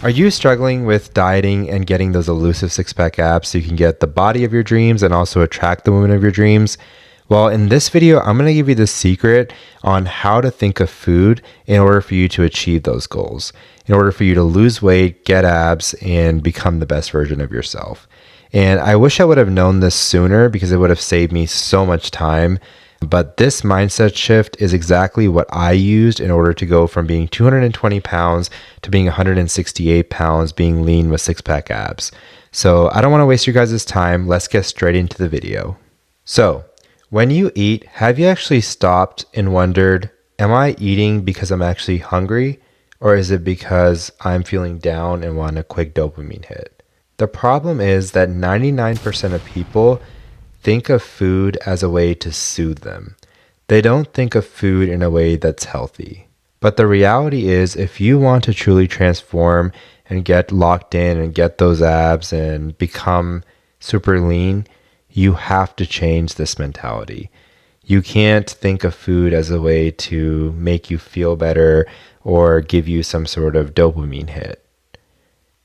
Are you struggling with dieting and getting those elusive six-pack abs so you can get the body of your dreams and also attract the woman of your dreams? Well, in this video, I'm going to give you the secret on how to think of food in order for you to achieve those goals, in order for you to lose weight, get abs, and become the best version of yourself. And I wish I would have known this sooner because it would have saved me so much time. But this mindset shift is exactly what I used in order to go from being 220 pounds to being 168 pounds, being lean with six-pack abs. So I don't want to waste your guys' time. Let's get straight into the video. So when you eat, have you actually stopped and wondered, am I eating because I'm actually hungry? Or is it because I'm feeling down and want a quick dopamine hit? The problem is that 99% of people think of food as a way to soothe them. They don't think of food in a way that's healthy. But the reality is, if you want to truly transform and get locked in and get those abs and become super lean, you have to change this mentality. You can't think of food as a way to make you feel better or give you some sort of dopamine hit.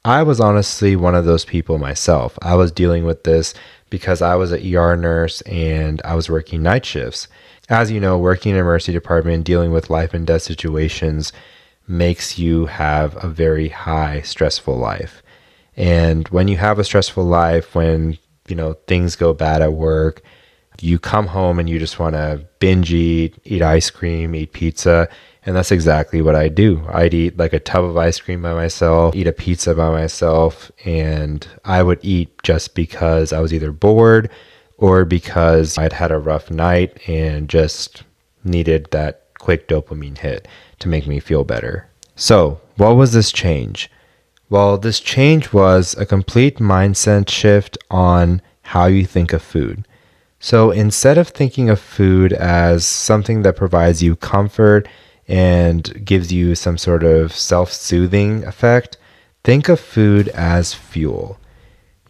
I was honestly one of those people myself. I was dealing with this because I was an ER nurse and I was working night shifts. As you know, working in an emergency department, dealing with life and death situations makes you have a very high stressful life. And when you have a stressful life, when things go bad at work, you come home and you just want to binge eat ice cream, eat pizza. And that's exactly what I do. I'd eat like a tub of ice cream by myself, eat a pizza by myself, and I would eat just because I was either bored or because I'd had a rough night and just needed that quick dopamine hit to make me feel better. So, what was this change? Well, this change was a complete mindset shift on how you think of food. So, instead of thinking of food as something that provides you comfort and gives you some sort of self-soothing effect, think of food as fuel.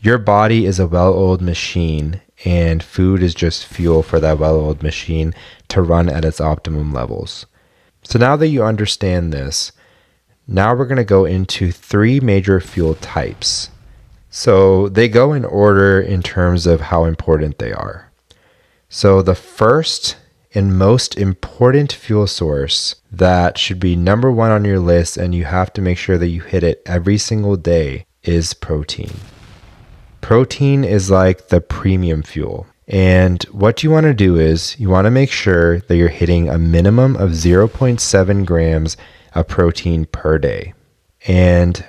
Your body is a well-oiled machine, and food is just fuel for that well-oiled machine to run at its optimum levels. So now that you understand this, now we're going to go into 3 major fuel types. So they go in order in terms of how important they are. So the first and most important fuel source that should be number 1 on your list, and you have to make sure that you hit it every single day, is protein. Protein is like the premium fuel. And what you want to do is you want to make sure that you're hitting a minimum of 0.7 grams of protein per day. And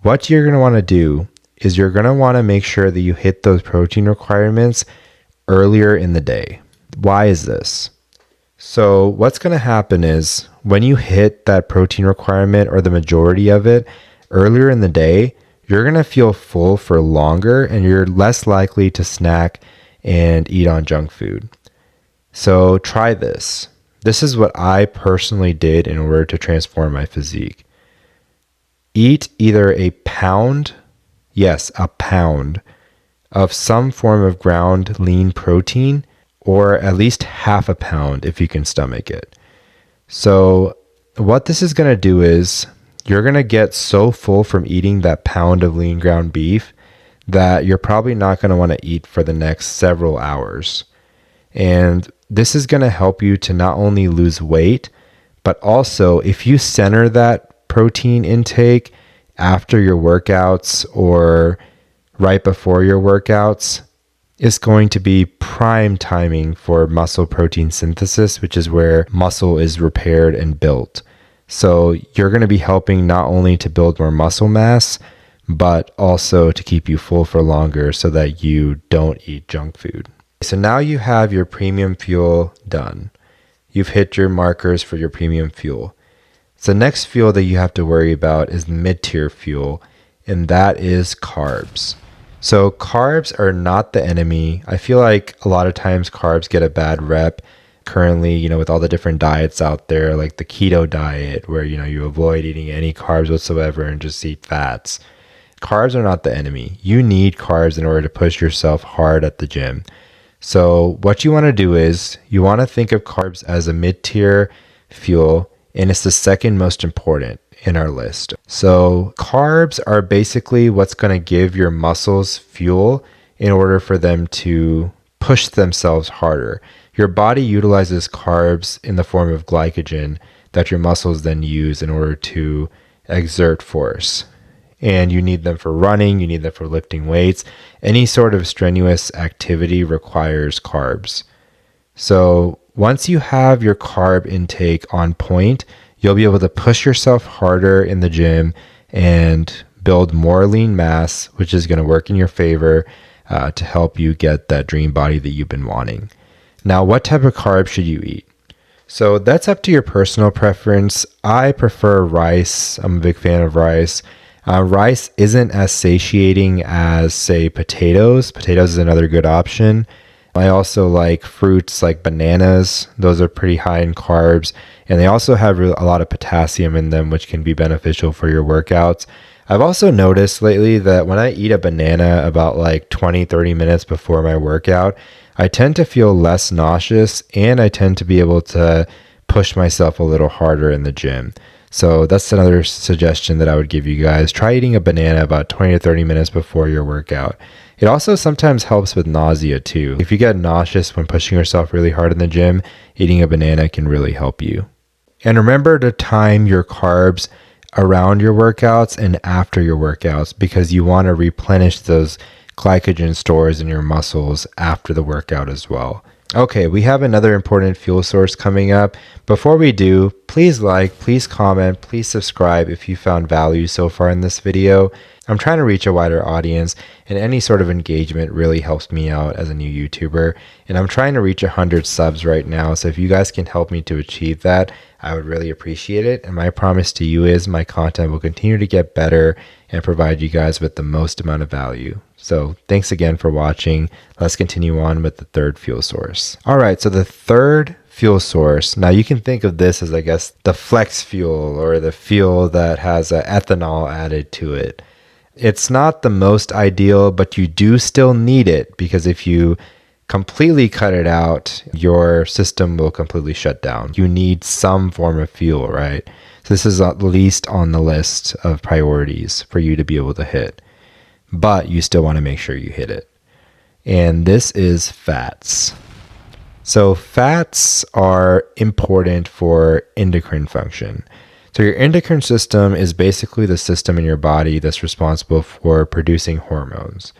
what you're going to want to do is you're going to want to make sure that you hit those protein requirements earlier in the day. Why is this? So what's going to happen is when you hit that protein requirement, or the majority of it, earlier in the day, you're going to feel full for longer and you're less likely to snack and eat on junk food. So try this. This is what I personally did in order to transform my physique. Eat either a pound, yes, a pound, of some form of ground lean protein, or at least half a pound if you can stomach it. So what this is going to do is you're going to get so full from eating that pound of lean ground beef that you're probably not going to want to eat for the next several hours. And this is going to help you to not only lose weight, but also if you center that protein intake after your workouts or right before your workouts, it's going to be prime timing for muscle protein synthesis, which is where muscle is repaired and built. So you're going to be helping not only to build more muscle mass, but also to keep you full for longer so that you don't eat junk food. So now you have your premium fuel done. You've hit your markers for your premium fuel. So the next fuel that you have to worry about is mid-tier fuel, and that is carbs. So carbs are not the enemy. I feel like a lot of times carbs get a bad rep currently, with all the different diets out there, like the keto diet, where, you avoid eating any carbs whatsoever and just eat fats. Carbs are not the enemy. You need carbs in order to push yourself hard at the gym. So what you want to do is you want to think of carbs as a mid-tier fuel, and it's the second most important. in our list. So carbs are basically what's going to give your muscles fuel in order for them to push themselves harder. Your body utilizes carbs in the form of glycogen that your muscles then use in order to exert force. And you need them for running, you need them for lifting weights. Any sort of strenuous activity requires carbs. So once you have your carb intake on point, you'll be able to push yourself harder in the gym and build more lean mass, which is going to work in your favor to help you get that dream body that you've been wanting. Now, what type of carbs should you eat? So that's up to your personal preference. I prefer rice. I'm a big fan of rice. Rice isn't as satiating as, say, potatoes. Potatoes is another good option. I also like fruits like bananas. Those are pretty high in carbs. And they also have a lot of potassium in them, which can be beneficial for your workouts. I've also noticed lately that when I eat a banana about like 20-30 minutes before my workout, I tend to feel less nauseous and I tend to be able to push myself a little harder in the gym. So that's another suggestion that I would give you guys. Try eating a banana about 20 to 30 minutes before your workout. It also sometimes helps with nausea too. If you get nauseous when pushing yourself really hard in the gym, eating a banana can really help you. And remember to time your carbs around your workouts and after your workouts because you want to replenish those glycogen stores in your muscles after the workout as well. Okay, we have another important fuel source coming up. Before we do, please like, please comment, please subscribe if you found value so far in this video. I'm trying to reach a wider audience, and any sort of engagement really helps me out as a new YouTuber. And I'm trying to reach 100 subs right now, so if you guys can help me to achieve that, I would really appreciate it. And my promise to you is my content will continue to get better and provide you guys with the most amount of value. So thanks again for watching. Let's continue on with the third fuel source. All right, so the third fuel source. Now you can think of this as, I guess, the flex fuel or the fuel that has ethanol added to it. It's not the most ideal, but you do still need it because if you completely cut it out, your system will completely shut down. You need some form of fuel, right? So this is at least on the list of priorities for you to be able to hit, but you still want to make sure you hit it. And this is fats. So fats are important for endocrine function. So your endocrine system is basically the system in your body that's responsible for producing hormones.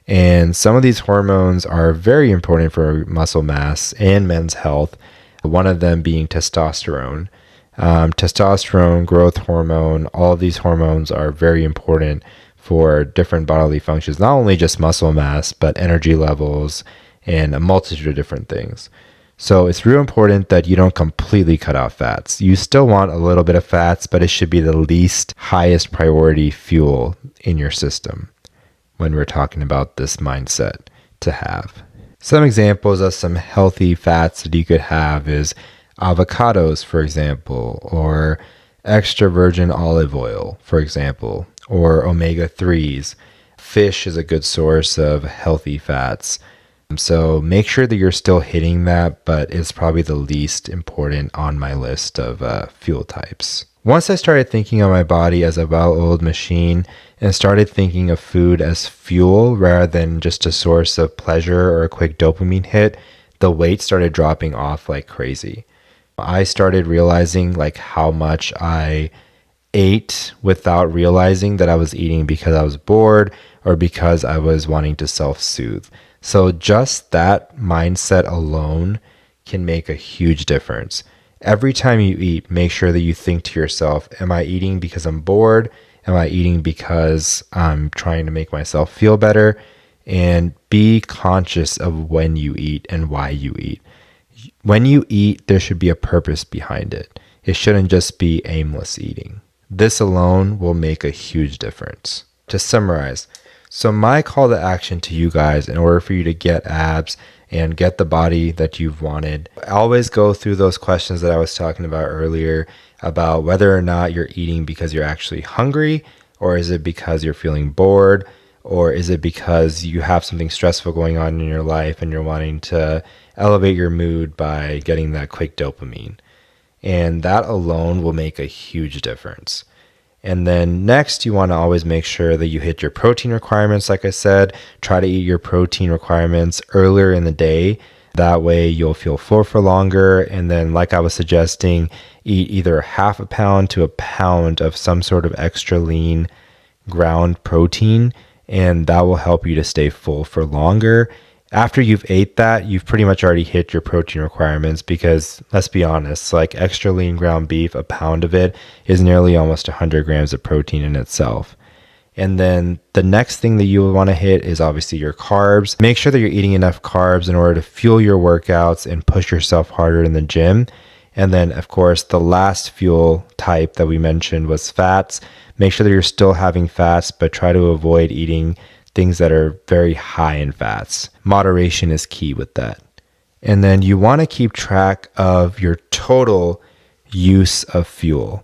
And some of these hormones are very important for muscle mass and men's health, one of them being testosterone. Testosterone, growth hormone, all of these hormones are very important for different bodily functions, not only just muscle mass, but energy levels and a multitude of different things. So it's real important that you don't completely cut out fats. You still want a little bit of fats, but it should be the least highest priority fuel in your system when we're talking about this mindset to have. Some examples of some healthy fats that you could have is avocados, for example, or extra virgin olive oil, for example, or omega-3s. Fish is a good source of healthy fats. So make sure that you're still hitting that, but it's probably the least important on my list of fuel types. Once I started thinking of my body as a well-oiled machine and started thinking of food as fuel rather than just a source of pleasure or a quick dopamine hit, the weight started dropping off like crazy. I started realizing like how much I ate without realizing that I was eating because I was bored or because I was wanting to self-soothe. So just that mindset alone can make a huge difference. Every time you eat, make sure that you think to yourself, am I eating because I'm bored? Am I eating because I'm trying to make myself feel better? And be conscious of when you eat and why you eat. When you eat, there should be a purpose behind it. It shouldn't just be aimless eating. This alone will make a huge difference. To summarize, so my call to action to you guys in order for you to get abs and get the body that you've wanted, always go through those questions that I was talking about earlier about whether or not you're eating because you're actually hungry, or is it because you're feeling bored, or is it because you have something stressful going on in your life and you're wanting to elevate your mood by getting that quick dopamine. And that alone will make a huge difference. And then next, you want to always make sure that you hit your protein requirements. Like I said, try to eat your protein requirements earlier in the day. That way you'll feel full for longer. And then, like I was suggesting, eat either half a pound to a pound of some sort of extra lean ground protein, and that will help you to stay full for longer. After you've ate that, you've pretty much already hit your protein requirements, because let's be honest, like extra lean ground beef, a pound of it is nearly almost 100 grams of protein in itself. And then the next thing that you will want to hit is obviously your carbs. Make sure that you're eating enough carbs in order to fuel your workouts and push yourself harder in the gym. And then, of course, the last fuel type that we mentioned was fats. Make sure that you're still having fats, but try to avoid eating things that are very high in fats. Moderation is key with that. And then you want to keep track of your total use of fuel.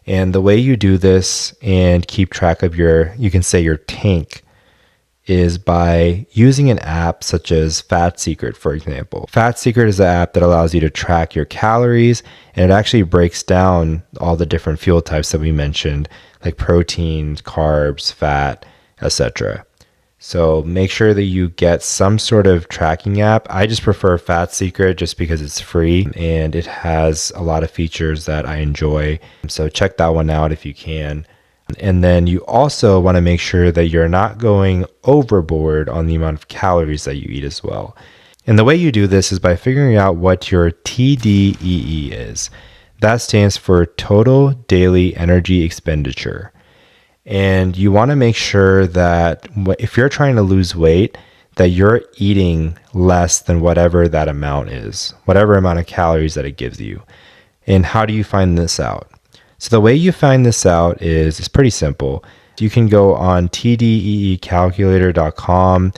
And the way you do this and keep track of you can say your tank, is by using an app such as Fat Secret, for example. Fat Secret is an app that allows you to track your calories, and it actually breaks down all the different fuel types that we mentioned, like protein, carbs, fat, etc. So make sure that you get some sort of tracking app. I just prefer Fat Secret just because it's free and it has a lot of features that I enjoy. So check that one out if you can. And then you also want to make sure that you're not going overboard on the amount of calories that you eat as well. And the way you do this is by figuring out what your TDEE is. That stands for Total Daily Energy Expenditure. And you want to make sure that if you're trying to lose weight, that you're eating less than whatever that amount is, whatever amount of calories that it gives you. And how do you find this out? So the way you find this out is it's pretty simple. You can go on tdeecalculator.com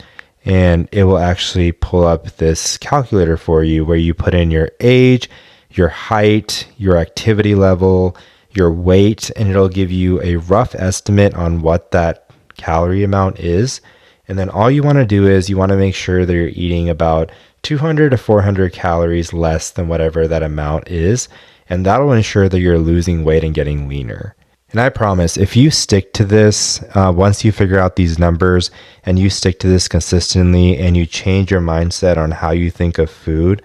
and it will actually pull up this calculator for you where you put in your age, your height, your activity level, your weight, and it'll give you a rough estimate on what that calorie amount is. And then all you want to do is you want to make sure that you're eating about 200 to 400 calories less than whatever that amount is. And that'll ensure that you're losing weight and getting leaner. And I promise, if you stick to this, once you figure out these numbers and you stick to this consistently and you change your mindset on how you think of food,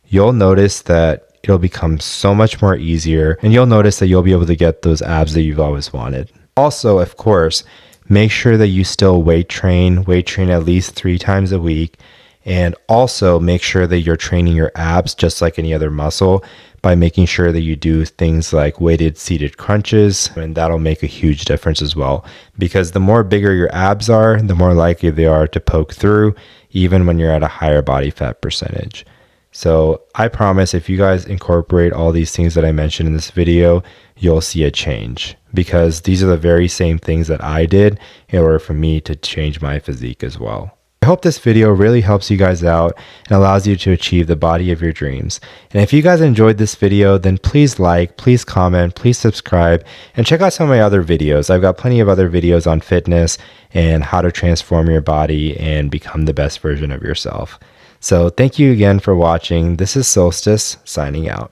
you'll notice that it'll become so much more easier, and you'll notice that you'll be able to get those abs that you've always wanted. Also, of course, make sure that you still weight train at least 3 times a week, and also make sure that you're training your abs just like any other muscle by making sure that you do things like weighted seated crunches, and that'll make a huge difference as well, because the more bigger your abs are, the more likely they are to poke through even when you're at a higher body fat percentage. So I promise if you guys incorporate all these things that I mentioned in this video, you'll see a change, because these are the very same things that I did in order for me to change my physique as well. I hope this video really helps you guys out and allows you to achieve the body of your dreams. And if you guys enjoyed this video, then please like, please comment, please subscribe, and check out some of my other videos. I've got plenty of other videos on fitness and how to transform your body and become the best version of yourself. So thank you again for watching. This is Solstice signing out.